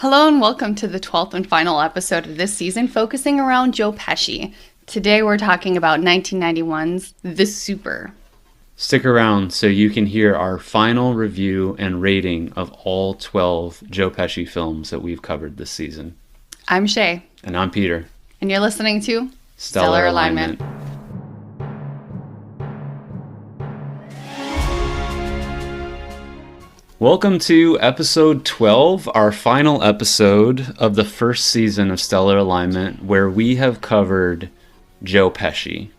Hello and welcome to the 12th and final episode of this season, focusing around Joe Pesci. Today we're talking about 1991's The Super. Stick around so you can hear our final review and rating of all 12 Joe Pesci films that we've covered this season. I'm Shay. And I'm Peter. And you're listening to Stellar Alignment. Welcome to episode 12, our final episode of the first season of Stellar Alignment, where we have covered Joe Pesci.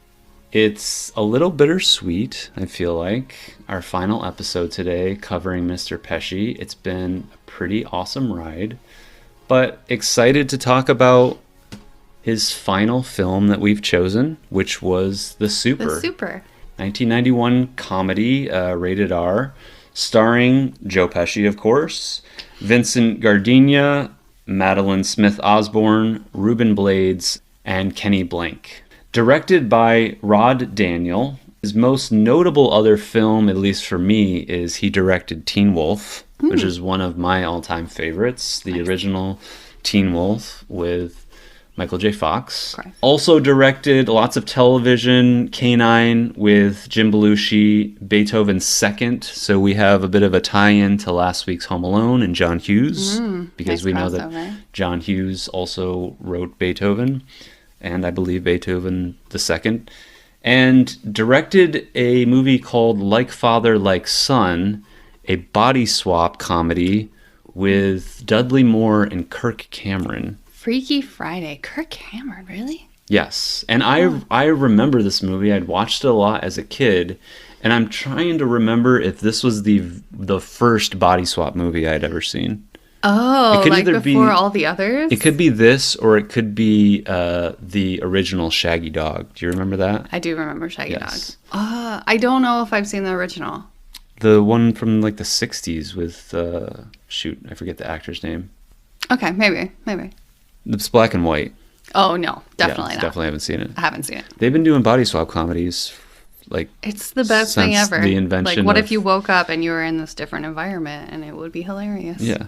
It's a little bittersweet, I feel like, our final episode today covering Mr. Pesci. It's been a pretty awesome ride, but excited to talk about his final film that we've chosen, which was The Super. The Super. 1991 comedy, rated R. Starring Joe Pesci, of course, Vincent Gardenia, Madolyn Smith Osborne, Ruben Blades, and Kenny Blank. Directed by Rod Daniel. His most notable other film, at least for me, is he directed Teen Wolf, which is one of my all-time favorites. The original Teen Wolf with Michael J. Fox. Okay. Also directed lots of television, K-9 with Jim Belushi, Beethoven's Second. So we have a bit of a tie-in to last week's Home Alone and John Hughes. Because nice we know crossover. that John Hughes also wrote Beethoven. And I believe Beethoven the Second. And directed a movie called Like Father, Like Son, a body swap comedy with Dudley Moore and Kirk Cameron. Freaky Friday. Kirk Cameron, really? Yes. And I remember this movie. I'd watched it a lot as a kid. And I'm trying to remember if this was the first body swap movie I'd ever seen. Oh, like before all the others? It could be this, or it could be the original Shaggy Dog. Do you remember that? I do remember Shaggy Yes. Dog. I don't know if I've seen the original. The one from like the 60s with, I forget the actor's name. Okay, maybe. It's black and white. Oh, no, definitely not. Definitely haven't seen it. I haven't seen it. They've been doing body swap comedies It's the best thing since ever. the invention Like, what of- if you woke up and you were in this different environment and it would be hilarious? Yeah.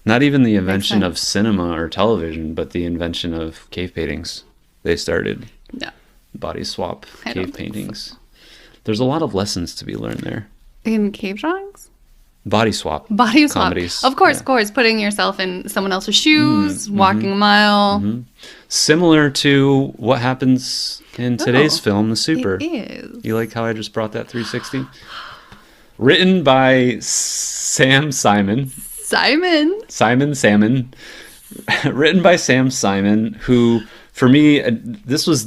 Not even the invention sense. of cinema or television, but the invention of cave paintings. They started No. body swap I don't cave think paintings. There's a lot of lessons to be learned there. In cave drawings? Body swap. Body swap. comedies. Of course, Yeah. of course. Putting yourself in someone else's shoes, walking a mile. Similar to what happens in today's Oh, film, The Super. It is. You like how I just brought that 360? Written by Sam Simon. Simon Salmon. Written by Sam Simon, who, for me, this was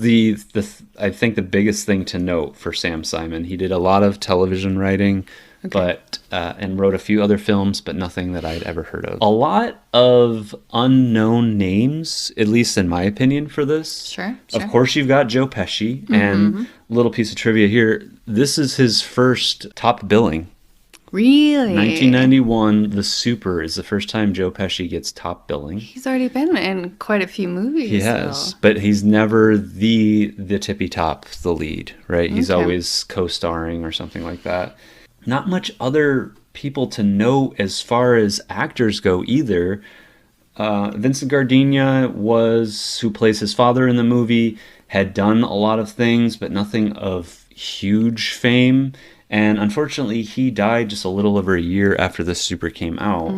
I think the biggest thing to note for Sam Simon. He did a lot of television writing, but and wrote a few other films, but nothing that I'd ever heard of. A lot of unknown names, at least in my opinion, for this. Sure. Of course, you've got Joe Pesci, and little piece of trivia here. This is his first top billing. Really? 1991, The Super is the first time Joe Pesci gets top billing. He's already been in quite a few movies. He has, though. but he's never the tippy top, the lead, right? He's Okay. always co-starring or something like that. Not much other people to know as far as actors go either. Vincent Gardenia who plays his father in the movie, had done a lot of things, but nothing of huge fame. And unfortunately, he died just a little over a year after The Super came out.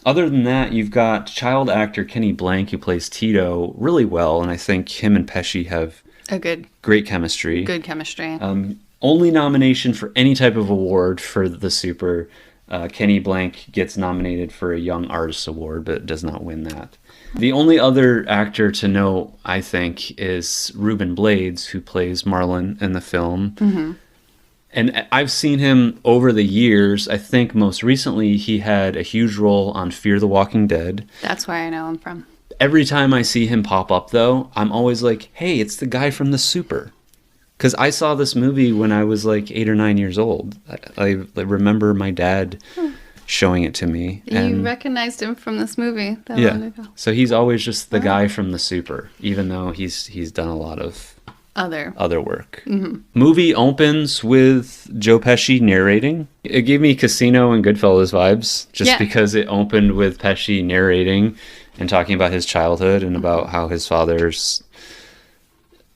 Other than that, you've got child actor Kenny Blank, who plays Tito, really well. And I think him and Pesci have A good chemistry. chemistry. Only nomination for any type of award for The Super. Kenny Blank gets nominated for a Young Artist Award, but does not win that. The only other actor to know, I think, is Ruben Blades, who plays Marlon in the film. And I've seen him over the years. I think most recently he had a huge role on Fear the Walking Dead. That's where I know him from. Every time I see him pop up, though, I'm always like, hey, it's the guy from The Super. Because I saw this movie when I was like 8 or 9 years old. I remember my dad showing it to me. You recognized him from this movie that long Yeah. ago. So he's always just the guy from The Super, even though he's done a lot of other work. Movie opens with Joe Pesci narrating. It gave me Casino and Goodfellas vibes, just because it opened with Pesci narrating and talking about his childhood and about how his father's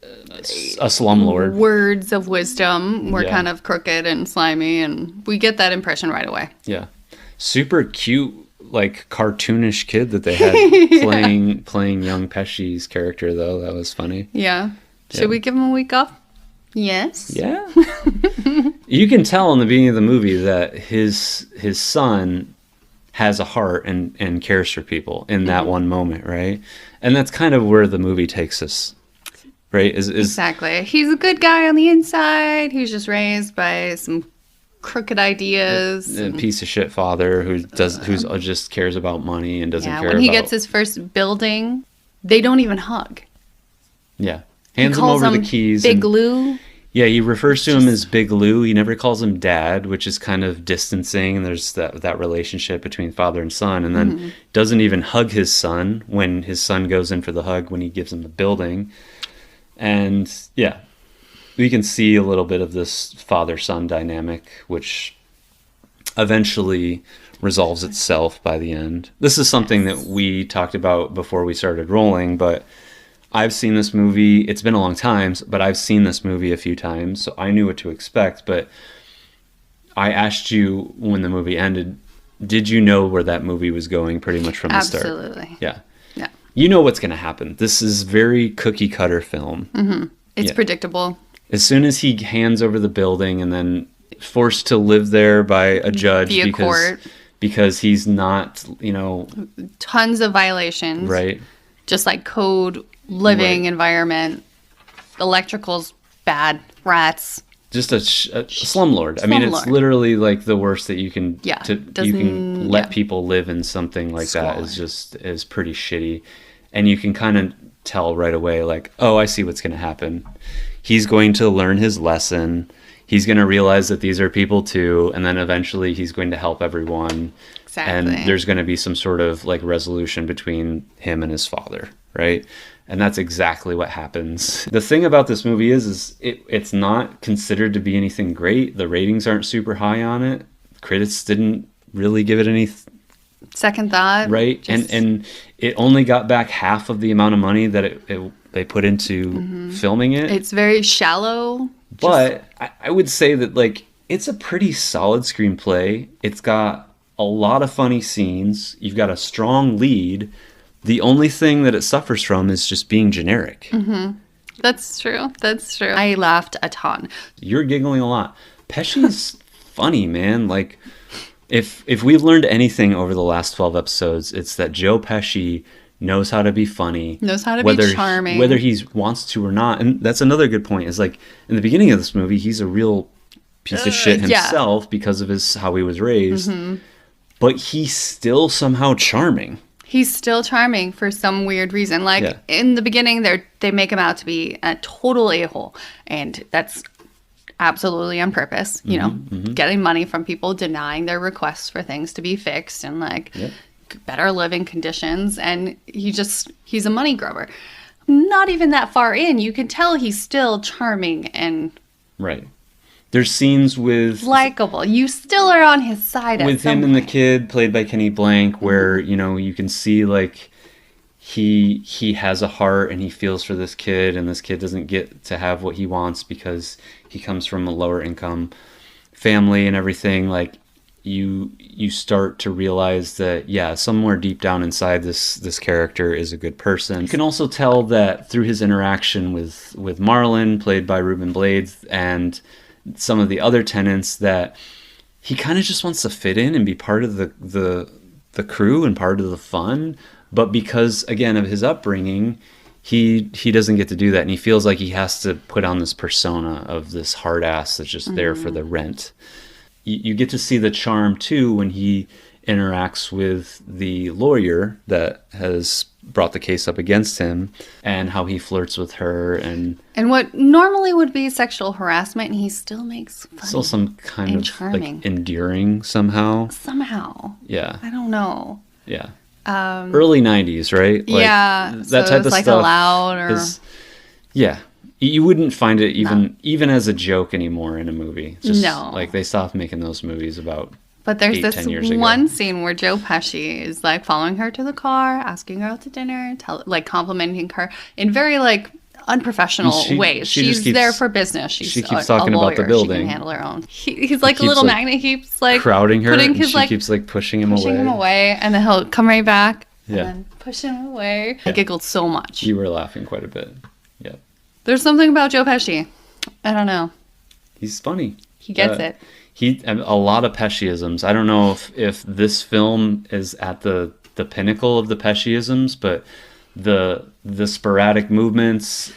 a slumlord. Words of wisdom were kind of crooked and slimy, and we get that impression right away. Yeah. Super cute, like cartoonish kid that they had playing young Pesci's character, though. That was funny. Yeah. Should we give him a week off? Yes. Yeah. You can tell in the beginning of the movie that his son has a heart and cares for people in that one moment, right? And that's kind of where the movie takes us, right? Exactly. He's a good guy on the inside. He's just raised by some crooked ideas. A piece of shit father who just cares about money and doesn't care about... when he gets his first building, they don't even hug. Yeah. Hands him over the keys. Big Lou. Yeah, he refers to him as Big Lou. He never calls him Dad, which is kind of distancing. And there's that relationship between father and son. And then doesn't even hug his son when his son goes in for the hug when he gives him the building. And yeah, we can see a little bit of this father-son dynamic, which eventually resolves itself by the end. This is something that we talked about before we started rolling, but... I've seen this movie, it's been a long time, but I've seen this movie a few times, so I knew what to expect. But I asked you when the movie ended, did you know where that movie was going pretty much from the start? Absolutely. Yeah. Yeah. You know what's going to happen. This is very cookie cutter film. It's predictable. As soon as he hands over the building and then forced to live there by a judge because he's not, tons of violations. Right. Just like code, living environment, electrical's bad, rats. Just a slumlord. I mean, it's literally like the worst that you can. Yeah, you can let people live in something like that is pretty shitty, and you can kind of tell right away, like, oh, I see what's going to happen. He's going to learn his lesson. He's going to realize that these are people too, and then eventually he's going to help everyone. Exactly. And there's going to be some sort of like resolution between him and his father, right? And that's exactly what happens. The thing about this movie is it's not considered to be anything great. The ratings aren't super high on it. Critics didn't really give it any second thought. Right? And it only got back half of the amount of money that they put into filming it. It's very shallow. But I would say that like it's a pretty solid screenplay. It's got a lot of funny scenes. You've got a strong lead. The only thing that it suffers from is just being generic. That's true. I laughed a ton. You're giggling a lot. Pesci's funny, man. Like, if we've learned anything over the last 12 episodes, it's that Joe Pesci knows how to be funny. Knows how to be charming. Whether he wants to or not. And that's another good point, is like, in the beginning of this movie, he's a real piece of shit himself because of how he was raised. But he's still somehow charming. He's still charming for some weird reason. Like, in the beginning, they make him out to be a total a-hole. And that's absolutely on purpose. You know, getting money from people, denying their requests for things to be fixed and, like, better living conditions. And he's a money grubber. Not even that far in, you can tell he's still charming and... Right. There's scenes with... likable. You still are on his side with him and the kid, played by Kenny Blank, where, you can see, like, he has a heart and he feels for this kid, and this kid doesn't get to have what he wants because he comes from a lower income family and everything. Like, you start to realize that, somewhere deep down inside this character is a good person. You can also tell that through his interaction with Marlon, played by Ruben Blades, and... some of the other tenants, that he kind of just wants to fit in and be part of the crew and part of the fun, but because again of his upbringing, he doesn't get to do that, and he feels like he has to put on this persona of this hard ass that's just there for the rent. You get to see the charm too when he interacts with the lawyer that has brought the case up against him, and how he flirts with her and what normally would be sexual harassment, and he still makes fun. Still some kind of charming. Like endearing somehow. Yeah, I don't know. Yeah. Early 90s, right? Like, yeah, that type of like stuff allowed or... You wouldn't find it even as a joke anymore in a movie. Just No. like they stopped making those movies about But there's 8, this 10 years ago. one scene where Joe Pesci is like following her to the car, asking her out to dinner, like complimenting her in very like unprofessional ways. She's there for business. She keeps talking about the building. She can handle her own. He's like a little magnet. He keeps like crowding her, putting and his, she keeps like pushing him away, and then he'll come right back Yeah. and then push him away. I giggled so much. You were laughing quite a bit. Yeah. There's something about Joe Pesci. I don't know. He's funny. He gets it. A lot of Pesciisms. I don't know if this film is at the pinnacle of the Pesciisms, but the sporadic movements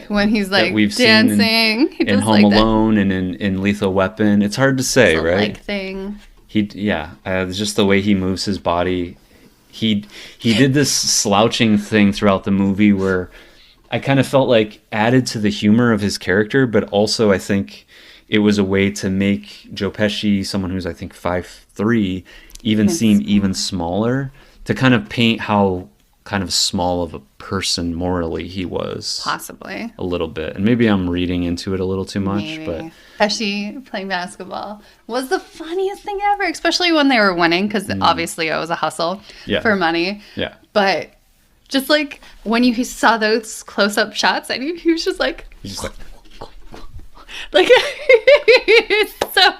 when he's like we've dancing seen in Home Alone and in Lethal Weapon, it's hard to say, right? Like thing. It's just the way he moves his body. He did this slouching thing throughout the movie where I kind of felt like added to the humor of his character, but also I think it was a way to make Joe Pesci, someone who's I think 5'3", seem even smaller, to kind of paint how kind of small of a person morally he was. Possibly. A little bit. And maybe I'm reading into it a little too much. Maybe. But Pesci playing basketball was the funniest thing ever, especially when they were winning, because obviously it was a hustle for money. Yeah. But just like when you saw those close-up shots, I knew he was just like... He's just like so...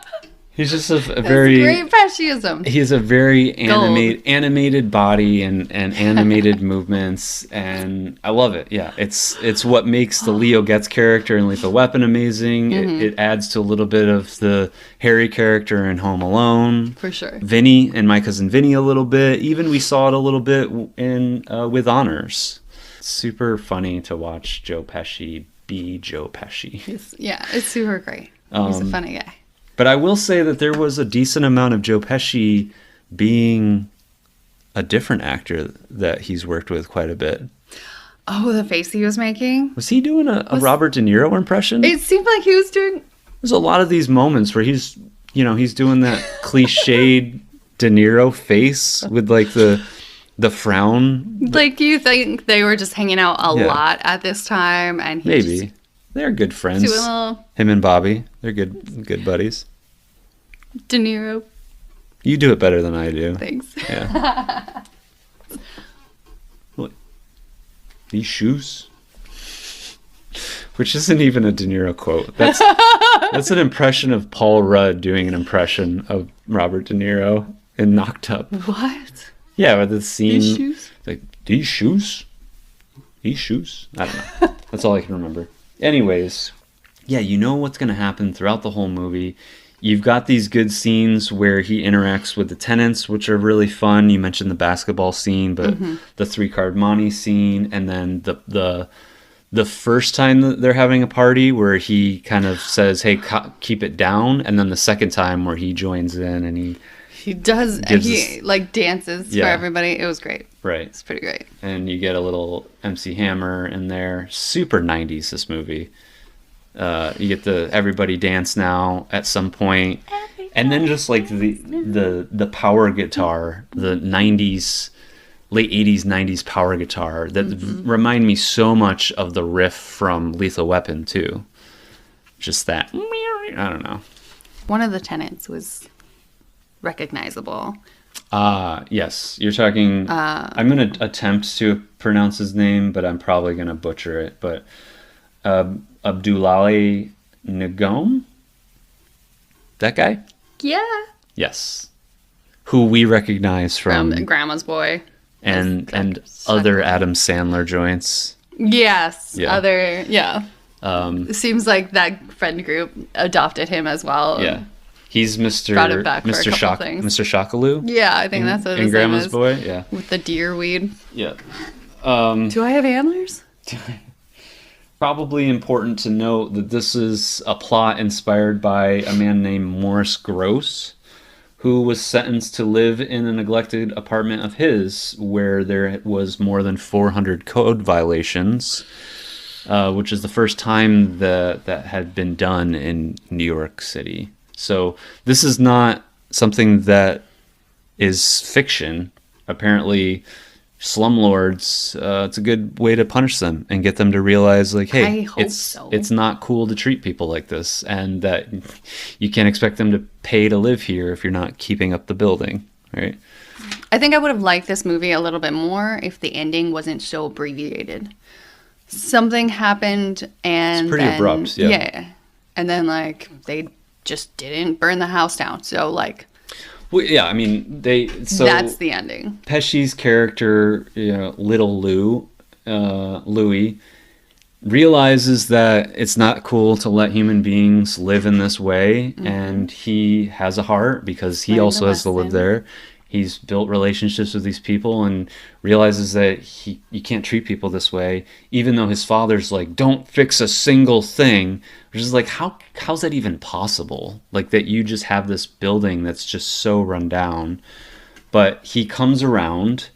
He's just a very great Pesciism. He has a very animated body and animated movements, and I love it. Yeah, it's what makes the Leo Getz character in Lethal Weapon amazing. It adds to a little bit of the Harry character in Home Alone, for sure. Vinny and My Cousin Vinny a little bit. Even we saw it a little bit in With Honors. It's super funny to watch Joe Pesci be Joe Pesci. It's super great. He's a funny guy. But I will say that there was a decent amount of Joe Pesci being a different actor that he's worked with quite a bit. Oh, the face he was making? Was he doing a Robert De Niro impression? It seemed like he was doing... There's a lot of these moments where he's doing that cliched De Niro face with like the frown. Like, you think they were just hanging out a lot at this time, and he maybe. They're good friends. Him and Bobby. They're good buddies. De Niro. You do it better than I do. Thanks. Yeah. Look. These shoes. Which isn't even a De Niro quote. That's an impression of Paul Rudd doing an impression of Robert De Niro in Knocked Up. What? Yeah, with the scene. These shoes? Like, these shoes? These shoes? I don't know. That's all I can remember. Anyways, yeah, you know what's going to happen throughout the whole movie. You've got these good scenes where he interacts with the tenants, which are really fun. You mentioned the basketball scene, but the 3-card monte scene, and then the first time that they're having a party where he kind of says, hey, keep it down, and then the second time where he joins in and he does, and he like dances for everybody. It was great. Right. It's pretty great. And you get a little MC Hammer in there. Super 90s, this movie. You get the Everybody Dance Now at some point. And then just like the power guitar, the 90s, late 80s, 90s power guitar that remind me so much of the riff from Lethal Weapon too. Just that. I don't know. One of the tenants was recognizable. Yes. You're talking... I'm going to attempt to pronounce his name, but I'm probably going to butcher it. But Abdoulaye Ngom? That guy? Yeah. Yes. Who we recognize from Grandma's Boy. And other Adam Sandler joints. Yes. Yeah. It seems like that friend group adopted him as well. Yeah. He's Mr. Brought him back for a couple things. Mr. Shockaloo? Yeah, I think that's what his name Grandma's is. Boy, yeah. With the deer weed. Yeah. Do I have antlers? Probably important to note that this is a plot inspired by a man named Morris Gross, who was sentenced to live in a neglected apartment of his where there was more than 400 code violations, which is the first time that had been done in New York City. So this is not something that is fiction. Apparently, slumlords, it's a good way to punish them and get them to realize, like, hey, it's not cool to treat people like this, and that you can't expect them to pay to live here if you're not keeping up the building, right? I think I would have liked this movie a little bit more if the ending wasn't so abbreviated. Something happened, and it's pretty abrupt. Yeah, and then like they just didn't burn the house down. So like, well, yeah, I mean that's the ending. Pesci's character, little Louis, realizes that it's not cool to let human beings live in this way, and he has a heart because he also has to live there. He's built relationships with these people and realizes that you can't treat people this way, even though his father's like, don't fix a single thing, which is like, how's that even possible? Like, that you just have this building that's just so run down. But he comes around,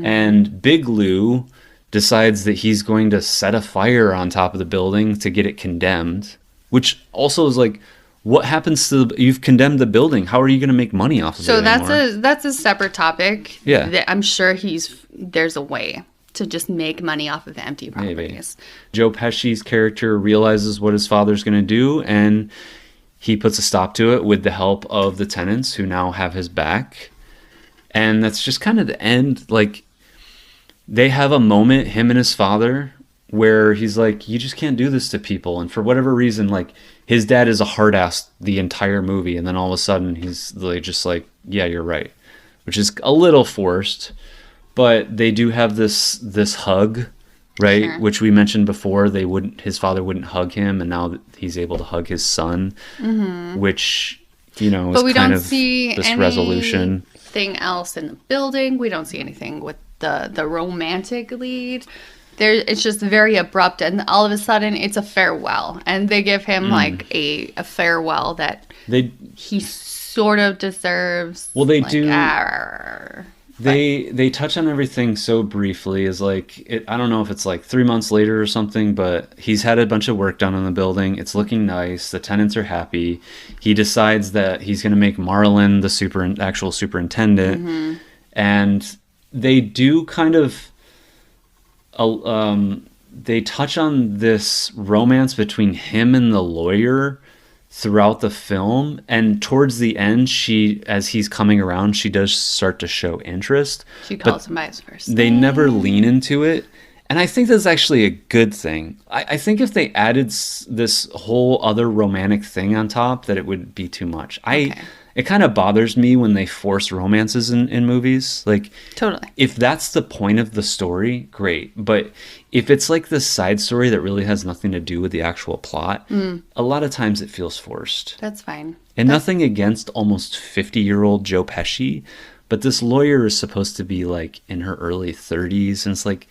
and Big Lou decides that he's going to set a fire on top of the building to get it condemned, which also is like, what happens to you've condemned the building? How are you going to make money off of it anymore? So that's a separate topic. Yeah. I'm sure there's a way to just make money off of empty properties. Maybe. Joe Pesci's character realizes what his father's going to do, and he puts a stop to it with the help of the tenants who now have his back. And that's just kind of the end. Like, they have a moment, him and his father, where he's like, you just can't do this to people. And for whatever reason, like, his dad is a hard ass the entire movie, and then all of a sudden he's like, just like, yeah, you're right, which is a little forced. But they do have this hug, right? Sure. Which we mentioned before. His father wouldn't hug him, and now he's able to hug his son, which is kind of this resolution. Anything else in the building? We don't see anything with the romantic lead. It's just very abrupt, and all of a sudden it's a farewell, and they give him like a farewell that he sort of deserves. Well, they do. They touch on everything so briefly. Is like I don't know if it's like 3 months later or something, but he's had a bunch of work done on the building. It's looking nice. The tenants are happy. He decides that he's going to make Marlon the actual superintendent, and they do kind of. They touch on this romance between him and the lawyer throughout the film, and towards the end, as he's coming around, she does start to show interest. She calls him by his first name. They never lean into it, and I think that's actually a good thing. I think if they added this whole other romantic thing on top, that it would be too much. It kind of bothers me when they force romances in movies. Like, totally. If that's the point of the story, great. But if it's like this side story that really has nothing to do with the actual plot, a lot of times it feels forced. That's fine. And nothing against almost 50-year-old Joe Pesci, but this lawyer is supposed to be like in her early 30s, and it's like,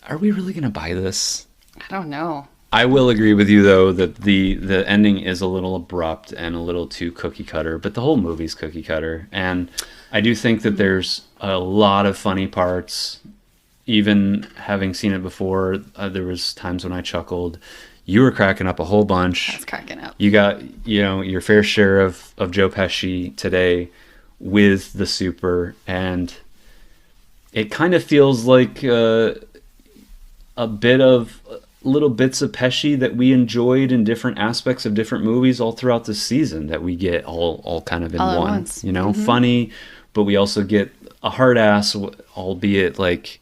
are we really going to buy this? I don't know. I will agree with you, though, that the ending is a little abrupt and a little too cookie cutter, but the whole movie's cookie cutter. And I do think that there's a lot of funny parts. Even having seen it before, there was times when I chuckled. You were cracking up a whole bunch. I was cracking up. You got, your fair share of Joe Pesci today with the super, and it kind of feels like a bit of little bits of Pesci that we enjoyed in different aspects of different movies all throughout the season that we get all kind of in all one, funny, but we also get a hard ass, albeit like,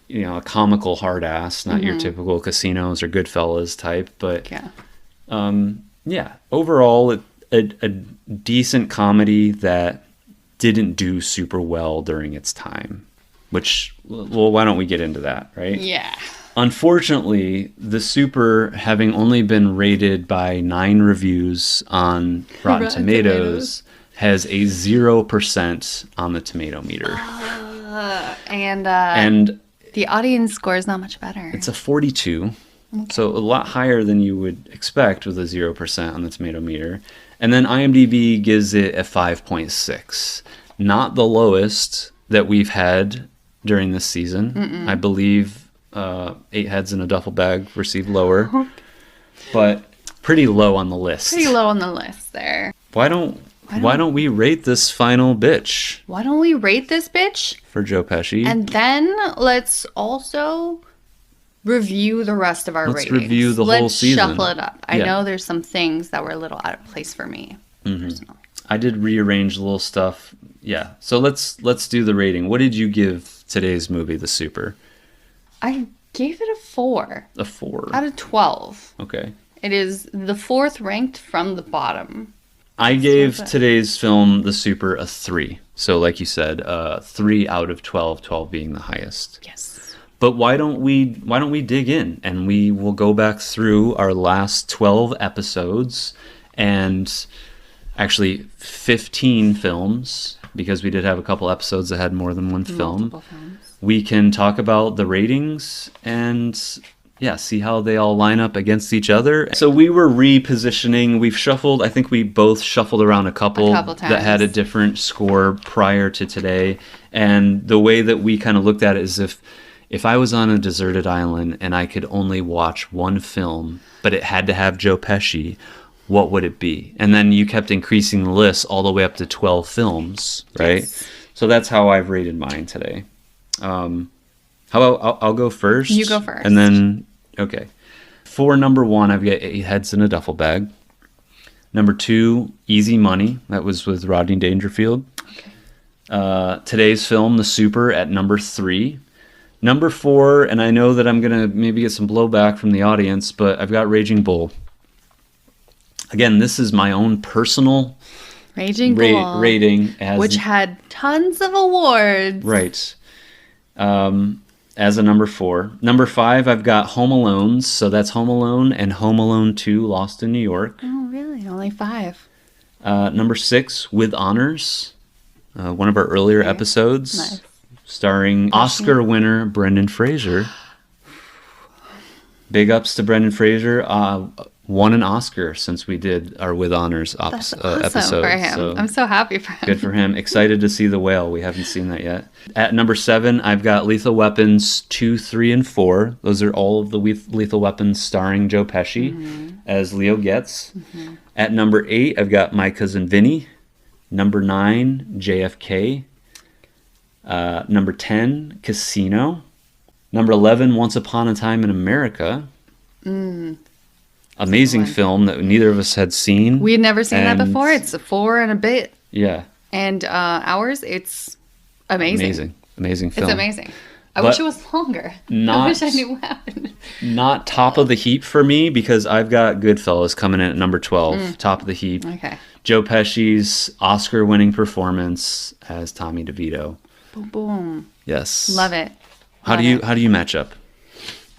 a comical hard ass, not your typical Casinos or Goodfellas type, but overall a decent comedy that didn't do super well during its time, which, well, why don't we get into that, right? Yeah. Unfortunately, the Super, having only been rated by 9 reviews on Rotten Tomatoes, has a 0% on the tomato meter. And the audience score is not much better. It's a 42, so a lot higher than you would expect with a 0% on the tomato meter. And then IMDb gives it a 5.6. Not the lowest that we've had during this season. I believe 8 Heads in a Duffel Bag received lower, but pretty low on the list. Pretty low on the list there. Why don't why don't we rate this final bitch? Why don't we rate this bitch? For Joe Pesci. And then let's also review the rest of our ratings. Let's review the whole season. Let's shuffle it up. I know there's some things that were a little out of place for me, personally. I did rearrange a little stuff. Yeah. So let's do the rating. What did you give today's movie, The Super? I gave it a 4. A 4. Out of 12. Okay. It is the 4th ranked from the bottom. I gave today's film, The Super, a 3. So like you said, 3 out of 12, 12 being the highest. Yes. But why don't we dig in, and we will go back through our last 12 episodes and actually 15 films, because we did have a couple episodes that had more than one film. Multiple films. We can talk about the ratings and see how they all line up against each other. So we were repositioning. We've shuffled. I think we both shuffled around a couple times that had a different score prior to today. And the way that we kind of looked at it is if I was on a deserted island and I could only watch one film, but it had to have Joe Pesci, what would it be? And then you kept increasing the list all the way up to 12 films, right? Yes. So that's how I've rated mine today. How about I'll go first? You go first. And then, okay. For number 1, I've got 8 Heads in a Duffel Bag. Number 2, Easy Money. That was with Rodney Dangerfield. Okay. Today's film, The Super, at number 3. Number 4, and I know that I'm going to maybe get some blowback from the audience, but I've got Raging Bull. Again, this is my own personal Raging Bull rating. Which had tons of awards. Right. As a number 4. Number 5, I've got Home Alone. So that's Home Alone and Home Alone 2, Lost in New York. Oh, really? Only 5. Number 6, With Honors. One of our earlier episodes. Nice. Starring Oscar winner Brendan Fraser. Big ups to Brendan Fraser. Won an Oscar since we did our With Honors That's awesome episode. for him. So I'm so happy for him. good for him. Excited to see The Whale. We haven't seen that yet. At number 7, I've got Lethal Weapons 2, 3, and 4. Those are all of the Lethal Weapons starring Joe Pesci as Leo Getz. At number 8, I've got My Cousin Vinny. Number 9, JFK. Number 10, Casino. Number 11, Once Upon a Time in America. Amazing film that neither of us had seen. We had never seen that before. It's a 4 and a bit. Yeah. And ours, it's amazing. Amazing film. It's amazing. I wish it was longer. I wish I knew what happened. Not top of the heap for me, because I've got Goodfellas coming in at number 12. Top of the heap. Okay. Joe Pesci's Oscar-winning performance as Tommy DeVito. Boom, boom. Yes. Love it. How do you match up?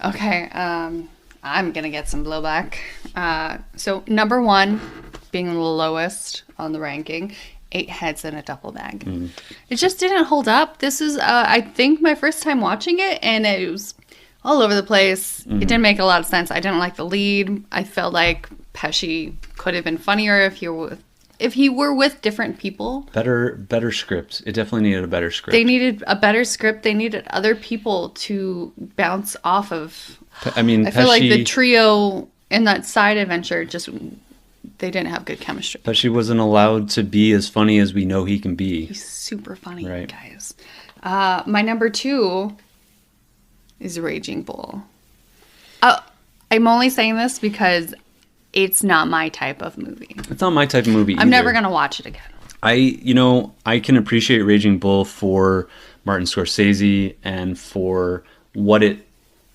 Okay. I'm going to get some blowback. So number 1, being the lowest on the ranking, 8 Heads in a Duffel Bag. It just didn't hold up. This is, I think, my first time watching it, and it was all over the place. It didn't make a lot of sense. I didn't like the lead. I felt like Pesci could have been funnier if he were with different people. Better script. It definitely needed a better script. They needed a better script. They needed other people to bounce off of. I mean, I feel like the trio in that side adventure they didn't have good chemistry. Pesci wasn't allowed to be as funny as we know he can be. He's super funny, right, guys. My number 2 is Raging Bull. I'm only saying this because it's not my type of movie. It's not my type of movie either. I'm never going to watch it again. I can appreciate Raging Bull for Martin Scorsese and for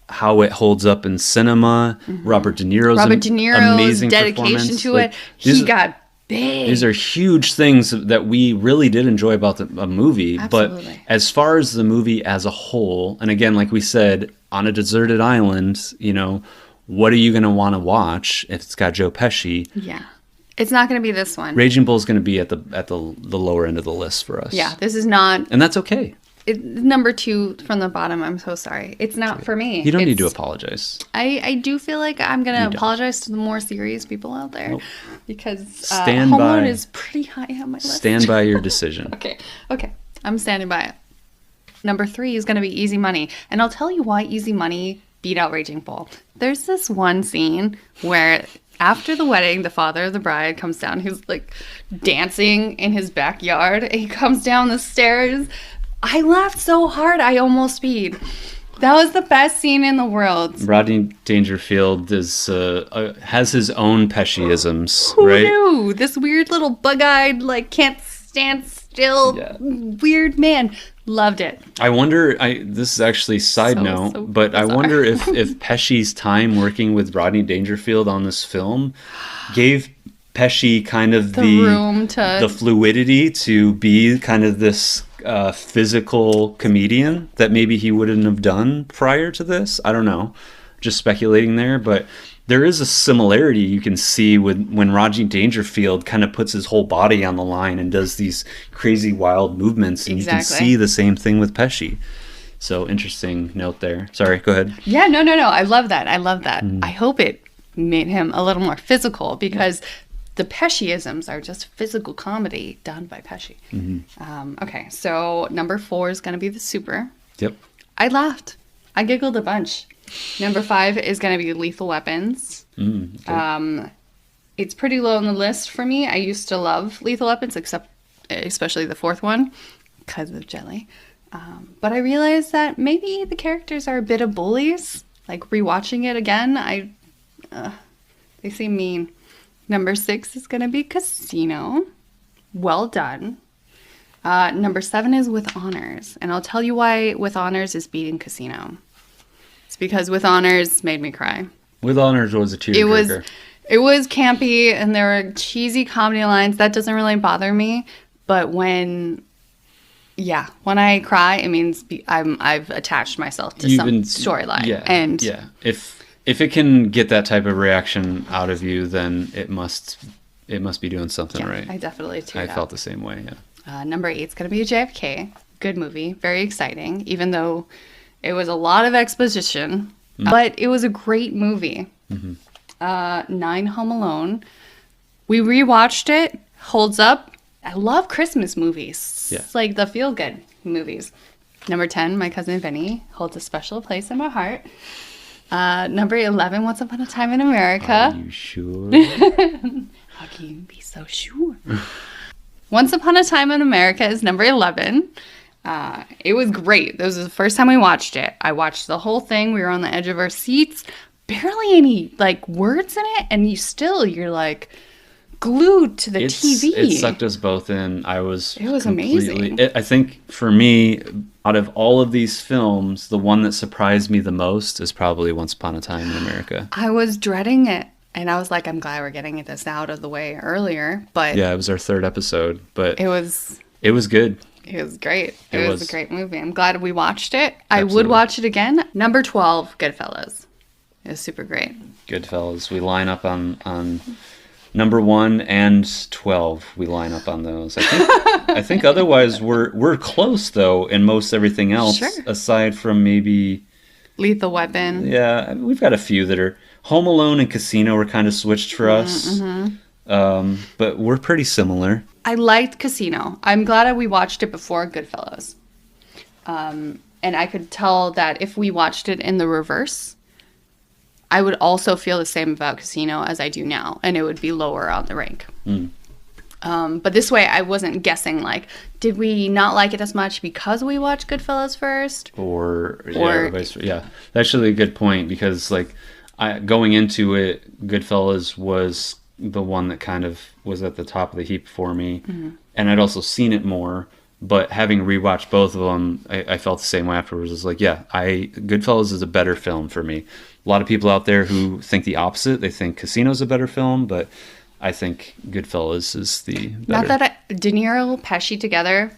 how it holds up in cinema. Robert De Niro's amazing dedication to it. He got big. These are huge things that we really did enjoy about a movie. Absolutely. But as far as the movie as a whole, and again, like we said, on a deserted island, what are you going to want to watch if it's got Joe Pesci? Yeah. It's not going to be this one. Raging Bull is going to be at the lower end of the list for us. Yeah, this is not. And that's okay. Number 2 from the bottom. I'm so sorry. It's not for me. You don't need to apologize. I do feel like I'm going to apologize to the more serious people out there. Nope. Because Home Alone is pretty high on my list. Stand by your decision. Okay. I'm standing by it. Number 3 is going to be Easy Money. And I'll tell you why Easy Money beat out Raging Bull. There's this one scene where after the wedding, the father of the bride comes down. He's like dancing in his backyard. And he comes down the stairs. I laughed so hard I almost peed. That was the best scene in the world. Rodney Dangerfield has his own Pesci-isms, Who right? knew? This weird little bug-eyed, like, can't stand still, weird man. Loved it. I wonder, this is actually side note, but bizarre. I wonder if Pesci's time working with Rodney Dangerfield on this film gave Pesci kind of the fluidity to be kind of this physical comedian that maybe he wouldn't have done prior to this. I don't know, just speculating there, but there is a similarity you can see with when Rodney Dangerfield kind of puts his whole body on the line and does these crazy wild movements, and you can see the same thing with Pesci. So interesting note there. Sorry, go ahead. Yeah, no. I love that. I hope it made him a little more physical, because the Pesci-isms are just physical comedy done by Pesci. Okay, so number 4 is going to be The Super. Yep. I laughed. I giggled a bunch. Number 5 is going to be Lethal Weapons. Okay. It's pretty low on the list for me. I used to love Lethal Weapons, especially the 4th one, because of Jelly. But I realized that maybe the characters are a bit of bullies. Like, rewatching it again, they seem mean. Number 6 is going to be Casino. Well done. Number 7 is With Honors. And I'll tell you why With Honors is beating Casino. It's because With Honors made me cry. With Honors was a tearjerker. It was campy, and there were cheesy comedy lines. That doesn't really bother me. But when I cry, it means I've attached myself to some storyline. Yeah. If it can get that type of reaction out of you, then it must be doing something right. I definitely felt the same way. Yeah. Number 8 is going to be JFK. Good movie, very exciting. Even though it was a lot of exposition, but it was a great movie. 9, Home Alone. We rewatched it. Holds up. I love Christmas movies. Yeah. It's like the feel-good movies. Number 10, My Cousin Vinny. Holds a special place in my heart. Number 11, Once Upon a Time in America. Are you sure? How can you be so sure? Once Upon a Time in America is number 11. It was great. This was the first time we watched it. I watched the whole thing. We were on the edge of our seats. Barely any, like, words in it. And you're, like, glued to the TV. It sucked us both in. It was amazing. I think, for me, out of all of these films, the one that surprised me the most is probably Once Upon a Time in America. I was dreading it. And I was like, I'm glad we're getting this out of the way earlier. But yeah, it was our 3rd episode. But it was good. It was great. It was a great movie. I'm glad we watched it. Absolutely. I would watch it again. Number 12, Goodfellas. It was super great. Goodfellas. We line up on number 1 and 12. We line up on those. I think otherwise we're close though in most everything else. Sure. Aside from maybe Lethal Weapon. Yeah, we've got a few that are. Home Alone and Casino were kind of switched for us. But we're pretty similar. I liked Casino. I'm glad that we watched it before Goodfellas. And I could tell that if we watched it in the reverse, I would also feel the same about Casino as I do now, and it would be lower on the rank. But this way, I wasn't guessing, like, did we not like it as much because we watched Goodfellas first? Or vice versa. Yeah, that's actually a good point, because, like, going into it, Goodfellas was the one that kind of was at the top of the heap for me. And I'd also seen it more, but having rewatched both of them, I felt the same way afterwards. It's like, Goodfellas is a better film for me. A lot of people out there who think the opposite. They think Casino's a better film, but I think Goodfellas is the better. Not that De Niro, Pesci together,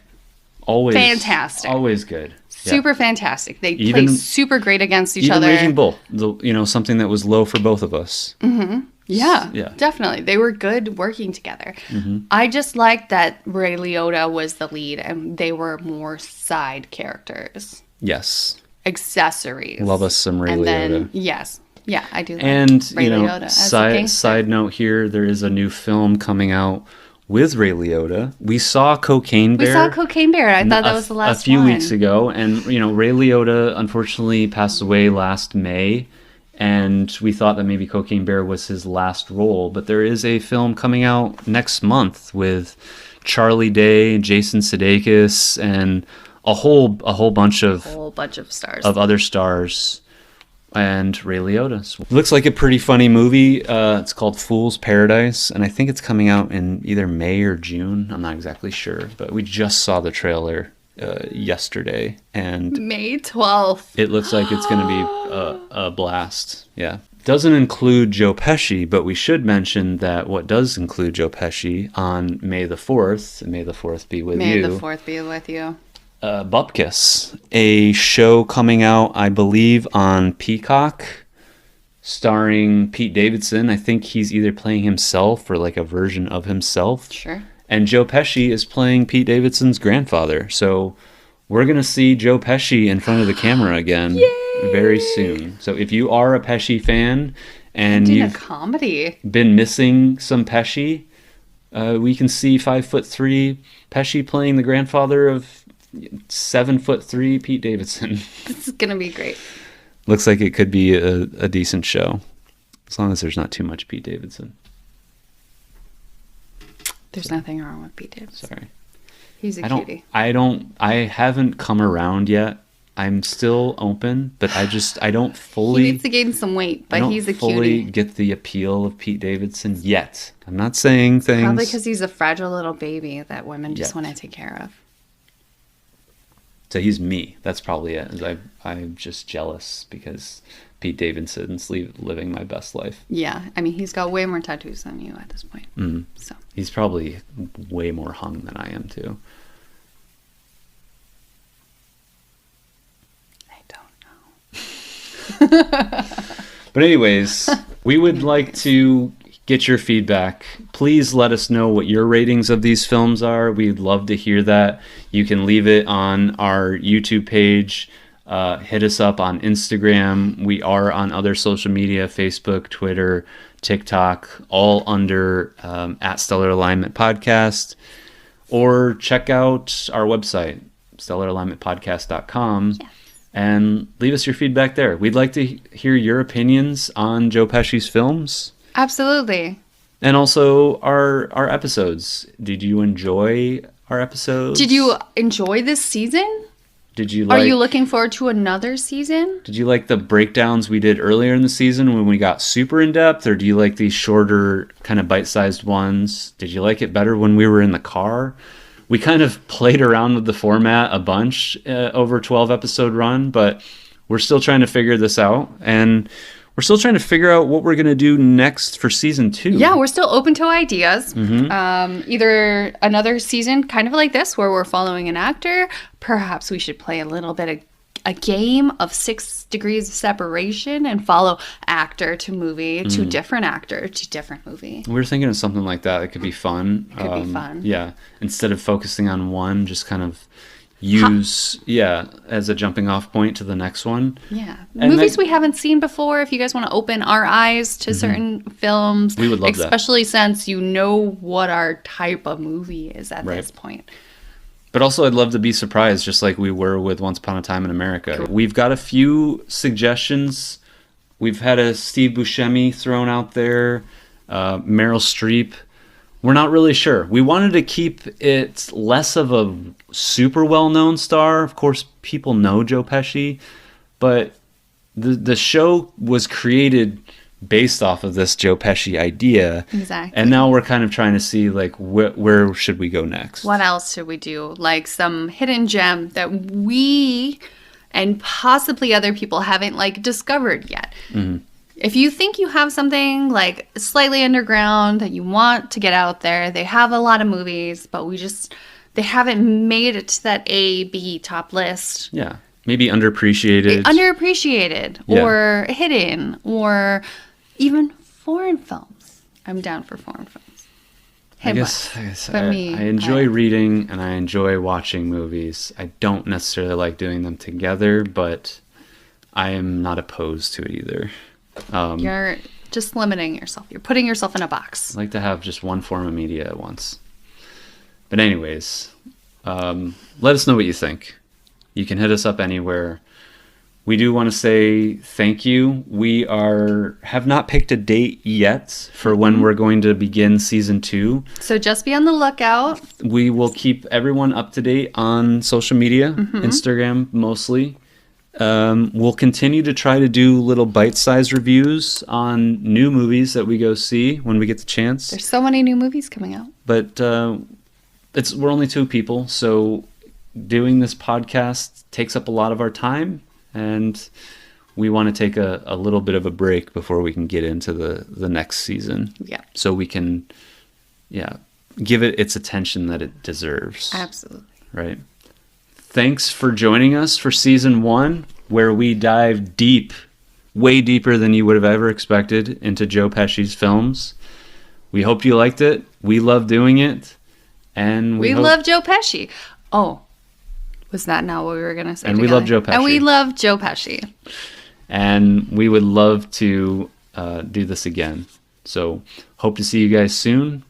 always fantastic. Always good. Super fantastic. They play super great against each other. Even Raging Bull, something that was low for both of us. Yeah, definitely. They were good working together. I just liked that Ray Liotta was the lead and they were more side characters. Yes. Accessories. Love us some Ray Liotta. Yes. Yeah, I do. And, Ray Liotta as side note here, there is a new film coming out with Ray Liotta. We saw Cocaine Bear. We saw Cocaine Bear. I thought that was the last one. A few weeks ago. And, Ray Liotta unfortunately passed away last May. And we thought that maybe Cocaine Bear was his last role. But there is a film coming out next month with Charlie Day, Jason Sudeikis, and a whole bunch of stars. Of other stars. And Ray Liotta. Looks like a pretty funny movie. It's called Fool's Paradise, and I think it's coming out in either May or June. I'm not exactly sure, but we just saw the trailer yesterday, and May 12th. It looks like it's going to be a blast. Yeah. Doesn't include Joe Pesci, but we should mention that what does include Joe Pesci on May the 4th, and May the 4th be with you. May the 4th be with you. Bupkis, a show coming out, I believe, on Peacock, starring Pete Davidson. I think he's either playing himself or like a version of himself. Sure. And Joe Pesci is playing Pete Davidson's grandfather. So we're going to see Joe Pesci in front of the camera again very soon. So if you are a Pesci fan and you've been missing some Pesci, we can see 5'3" Pesci playing the grandfather of 7'3" Pete Davidson. This is gonna be great. Looks like it could be a decent show, as long as there's not too much Pete Davidson. There's nothing wrong with Pete Davidson. Sorry, he's a cutie. I haven't come around yet. I'm still open, but I don't fully. He needs to gain some weight, but he's a cutie. Fully get the appeal of Pete Davidson yet. I'm not saying things. Probably because he's a fragile little baby that women just want to take care of. So he's me. That's probably it. I'm just jealous because Pete Davidson's living my best life. Yeah, I mean, he's got way more tattoos than you at this point. Mm-hmm. So he's probably way more hung than I am too. I don't know. But anyways, we would like to get your feedback. Please let us know what your ratings of these films are. We'd love to hear that. You can leave it on our YouTube page. Hit us up on Instagram. We are on other social media, Facebook, Twitter, TikTok, all under at Stellar Alignment Podcast. Or check out our website, stellaralignmentpodcast.com. Yes. And leave us your feedback there. We'd like to hear your opinions on Joe Pesci's films. Absolutely. And also our episodes. Did you enjoy our episodes? Did you enjoy this season? Are you looking forward to another season? Did you like the breakdowns we did earlier in the season when we got super in depth, or do you like these shorter kind of bite-sized ones? Did you like it better when we were in the car? We kind of played around with the format a bunch over a 12-episode run, but we're still trying to figure this out, and we're still trying to figure out what we're going to do next for season 2. Yeah, we're still open to ideas. Mm-hmm. Either another season kind of like this where we're following an actor. Perhaps we should play a little bit of a game of 6 degrees of separation and follow actor to movie to different actor to different movie. We were thinking of something like that. It could be fun. Could be fun. Yeah. Instead of focusing on one, just kind of use as a jumping off point to the next one. Yeah. And movies we haven't seen before. If you guys want to open our eyes to certain films, we would love that. Especially since you know what our type of movie is at this point. But also, I'd love to be surprised, just like we were with Once Upon a Time in America. Cool. We've got a few suggestions. We've had a Steve Buscemi thrown out there, Meryl Streep. We're not really sure. We wanted to keep it less of a super well-known star. Of course, people know Joe Pesci, but the show was created based off of this Joe Pesci idea. Exactly. And now we're kind of trying to see, like, where should we go next? What else should we do? Like some hidden gem that we and possibly other people haven't, like, discovered yet. Mm-hmm. If you think you have something, like, slightly underground that you want to get out there, they have a lot of movies, but they haven't made it to that A, B top list. Yeah. Maybe underappreciated. Or hidden, or even foreign films. I'm down for foreign films. I enjoy reading and I enjoy watching movies. I don't necessarily like doing them together, but I am not opposed to it either. You're just limiting yourself. You're putting yourself in a box. I like to have just one form of media at once. But anyways, let us know what you think. You can hit us up anywhere. We do want to say thank you. We have not picked a date yet for when we're going to begin season 2. So just be on the lookout. We will keep everyone up to date on social media, Instagram mostly. We'll continue to try to do little bite-sized reviews on new movies that we go see when we get the chance. There's so many new movies coming out. But we're only 2 people, so doing this podcast takes up a lot of our time. And we want to take a little bit of a break before we can get into the next season. Yeah. So we can, give it its attention that it deserves. Absolutely. Right. Thanks for joining us for season 1, where we dive deep, way deeper than you would have ever expected, into Joe Pesci's films. We hope you liked it. We love doing it. And we love Joe Pesci. Oh. Was that not what we were going to say? And we love Joe Pesci. And we love Joe Pesci. And we would love to do this again. So hope to see you guys soon.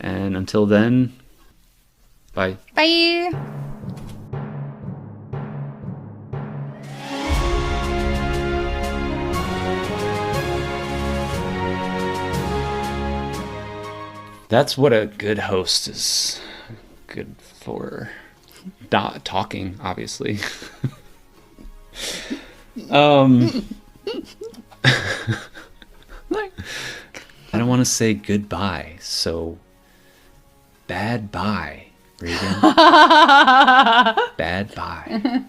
And until then, bye. Bye. That's what a good host is good for. Talking, obviously. I don't want to say goodbye, so bad bye, Regan. Bad bye.